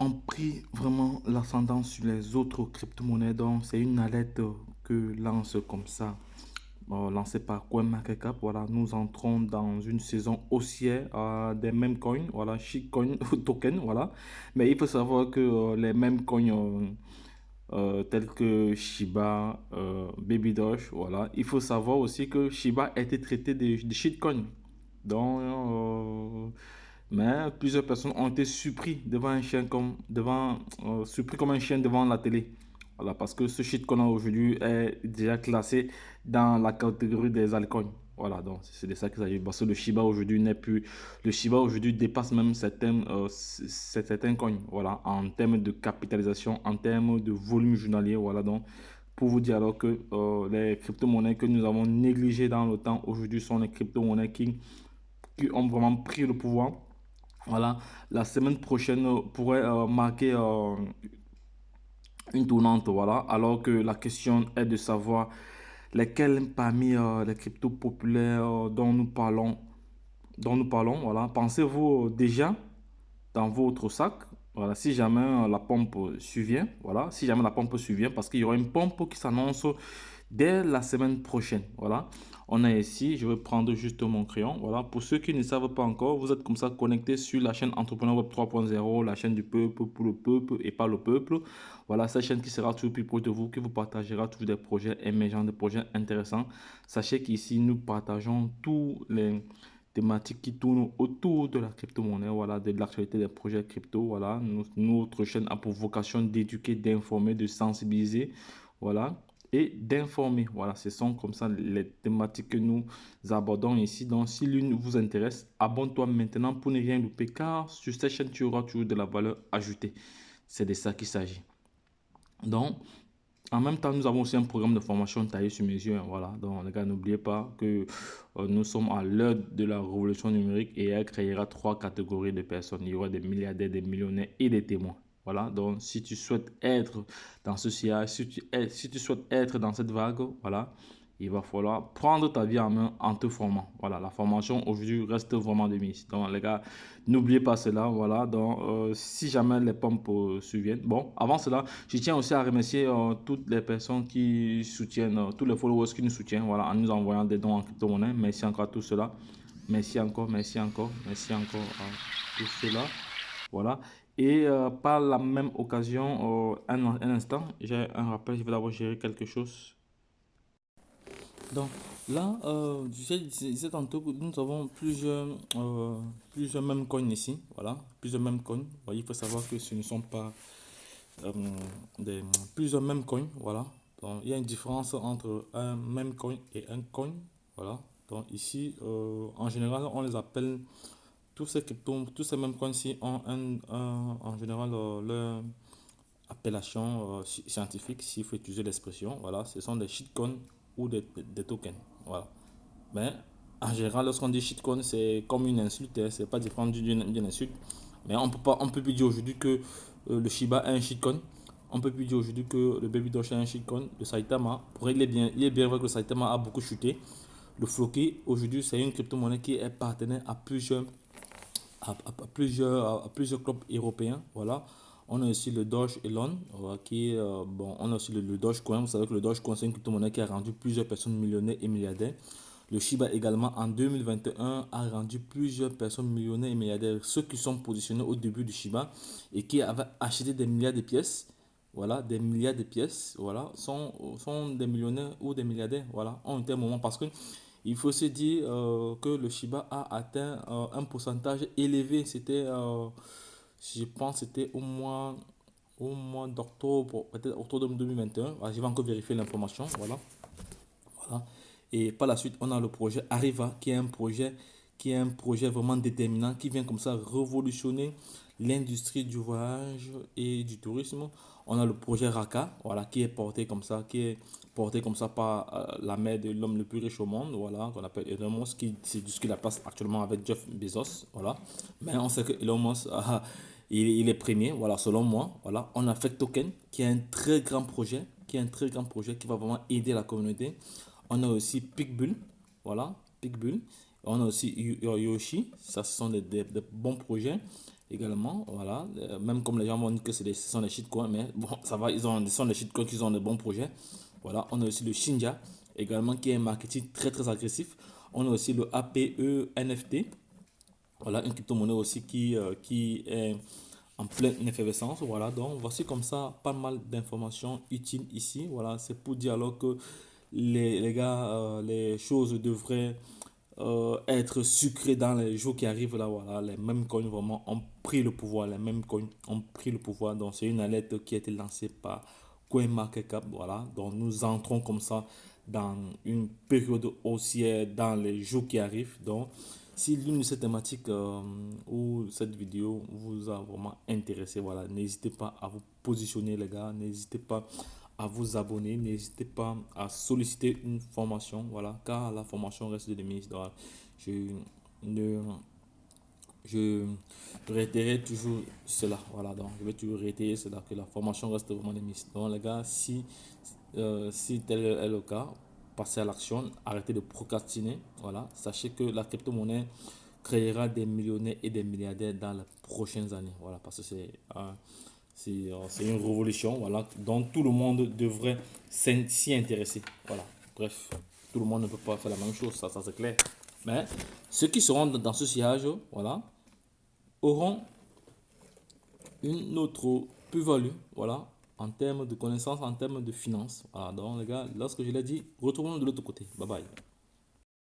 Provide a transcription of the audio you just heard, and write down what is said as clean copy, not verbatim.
ont pris vraiment l'ascendant sur les autres crypto-monnaies. Donc, c'est une alerte que lance comme ça, lancée par CoinMarketCap. Voilà, nous entrons dans une saison haussière des mêmes coins, voilà, shitcoin token, voilà. Mais il faut savoir que les mêmes coins tels que Shiba, Baby Doge, voilà. Il faut savoir aussi que Shiba a été traité de shitcoin. Donc, mais plusieurs personnes ont été surpris devant un chien surpris comme un chien devant la télé. Voilà, parce que ce shit qu'on a aujourd'hui est déjà classé dans la catégorie des altcoins. Voilà, donc c'est de ça qu'il s'agit. Parce que le Shiba aujourd'hui dépasse même certains coins. Voilà, en termes de capitalisation, en termes de volume journalier. Voilà, donc pour vous dire alors que les crypto-monnaies que nous avons négligées dans le temps aujourd'hui sont les crypto-monnaies qui ont vraiment pris le pouvoir. Voilà, la semaine prochaine pourrait marquer une tournante, voilà, alors que la question est de savoir lesquels parmi les cryptos populaires dont nous parlons, voilà, pensez-vous déjà dans votre sac, voilà, si jamais la pompe survient, voilà, si jamais la pompe survient, parce qu'il y aura une pompe qui s'annonce dès la semaine prochaine. Voilà. On a ici, je vais prendre juste mon crayon. Voilà. Pour ceux qui ne savent pas encore, vous êtes comme ça connectés sur la chaîne Entrepreneur Web 3.0, la chaîne du peuple pour le peuple et pas le peuple. Voilà, cette chaîne qui sera toujours plus proche de vous, qui vous partagera toujours des projets émergents, des projets intéressants. Sachez qu'ici, nous partageons tous les thématiques qui tournent autour de la crypto-monnaie, voilà, de l'actualité des projets crypto. Voilà. Notre chaîne a pour vocation d'éduquer, d'informer, de sensibiliser. Voilà et d'informer. Voilà, ce sont comme ça les thématiques que nous abordons ici. Donc, si l'une vous intéresse, abonne-toi maintenant pour ne rien louper, car sur cette chaîne, tu auras toujours de la valeur ajoutée. C'est de ça qu'il s'agit. Donc, en même temps, nous avons aussi un programme de formation taillé sur mesure. Voilà, donc les gars, n'oubliez pas que nous sommes à l'heure de la révolution numérique et elle créera trois catégories de personnes. Il y aura des milliardaires, des millionnaires et des témoins. Voilà, donc si tu souhaites être dans ce sillage, si tu souhaites être dans cette vague, voilà, il va falloir prendre ta vie en main en te formant. Voilà, la formation aujourd'hui reste vraiment de mise. Donc les gars, n'oubliez pas cela. Voilà, donc si jamais les pompes surviennent. Bon, avant cela, je tiens aussi à remercier toutes les personnes qui soutiennent, tous les followers qui nous soutiennent, voilà, en nous envoyant des dons en crypto-monnaie. Merci encore à tout cela. Merci encore, merci encore, merci encore à tout cela. Voilà. Et par la même occasion, un instant, j'ai un rappel, je vais d'abord gérer quelque chose. Donc là, je disais tantôt que nous avons plusieurs mêmes coins ici. Voilà, plusieurs mêmes coins. Il faut savoir que ce ne sont pas euh, des, plusieurs mêmes coins. Voilà. Donc il y a une différence entre un même coin et un coin. Voilà. Donc ici, en général, on les appelle tous ces mêmes coins-ci ont en général leur appellation scientifique, s'il faut utiliser l'expression. Voilà, ce sont des shitcoins ou des tokens. Voilà. Mais en général, lorsqu'on dit shitcoin, c'est comme une insulte, hein, c'est pas différent d'une insulte. Mais on peut plus dire aujourd'hui que le Shiba est un shitcoin. On peut plus dire aujourd'hui que le Baby Doge est un shitcoin. Le Saitama, pour il est bien vrai que le Saitama a beaucoup chuté. Le Floki, aujourd'hui, c'est une crypto-monnaie qui est partenaire à plusieurs clubs européens. Voilà. On a aussi le Doge Elon, qui est, bon, on a aussi le Dogecoin. Vous savez que le Dogecoin, c'est une crypto-monnaie qui a rendu plusieurs personnes millionnaires et milliardaires. Le Shiba également, en 2021, a rendu plusieurs personnes millionnaires et milliardaires. Ceux qui sont positionnés au début du Shiba et qui avaient acheté des milliards de pièces, voilà, des milliards de pièces, voilà, sont des millionnaires ou des milliardaires, voilà, en un tel moment parce que il faut se dire que le Shiba a atteint un pourcentage élevé. C'était, je pense, c'était au mois d'octobre, peut-être octobre 2021. Voilà, je vais encore vérifier l'information. Voilà, voilà. Et par la suite, on a le projet Arriva, qui est un projet vraiment déterminant, qui vient comme ça révolutionner l'industrie du voyage et du tourisme. On a le projet Raka, voilà, qui est porté comme ça par la mère de l'homme le plus riche au monde, voilà, qu'on appelle Elon Musk, qui c'est ce qu'il la place actuellement avec Jeff Bezos, voilà. Mais on sait que Elon Musk, il est premier, voilà, selon moi, voilà. On a Fake Token, qui est un très grand projet, qui va vraiment aider la communauté. On a aussi Pigbull, voilà, Pigbull. On a aussi Yoshi, ça ce sont des bons projets. également, voilà. Même comme les gens vont dire que ce sont des shitcoins, mais bon, ça va, ce sont des shitcoins qui ont de bons projets. Voilà, on a aussi le Shinja, également, qui est un marketing très très agressif. On a aussi le APE NFT, voilà, une crypto-monnaie aussi qui est en pleine effervescence. Voilà, donc voici comme ça pas mal d'informations utiles ici. Voilà, c'est pour dire alors que les gars, les choses devraient être sucrées dans les jours qui arrivent là. Voilà, les mêmes coins vraiment ont pris le pouvoir. Les mêmes coins ont pris le pouvoir. Donc, c'est une alerte qui a été lancée par CoinMarketCap. Voilà, donc nous entrons comme ça dans une période haussière dans les jours qui arrivent. Donc, si l'une de ces thématiques ou cette vidéo vous a vraiment intéressé, voilà, n'hésitez pas à vous positionner les gars, n'hésitez pas à vous abonner, n'hésitez pas à solliciter une formation, voilà, car la formation reste de mise. Donc, je ne je réitérerai toujours cela, voilà, donc je vais toujours réitérer cela, que la formation reste vraiment de mise. Donc les gars, si tel est le cas, passez à l'action, arrêtez de procrastiner, voilà, sachez que la crypto-monnaie créera des millionnaires et des milliardaires dans les prochaines années, voilà, parce que c'est une révolution, voilà, dont tout le monde devrait s'y intéresser. Voilà. Bref, tout le monde ne peut pas faire la même chose, ça c'est clair. Mais ceux qui seront dans ce sillage, voilà, auront une autre plus-value, voilà, en termes de connaissances, en termes de finances. Voilà, donc les gars, lorsque je l'ai dit, retournons de l'autre côté. Bye bye.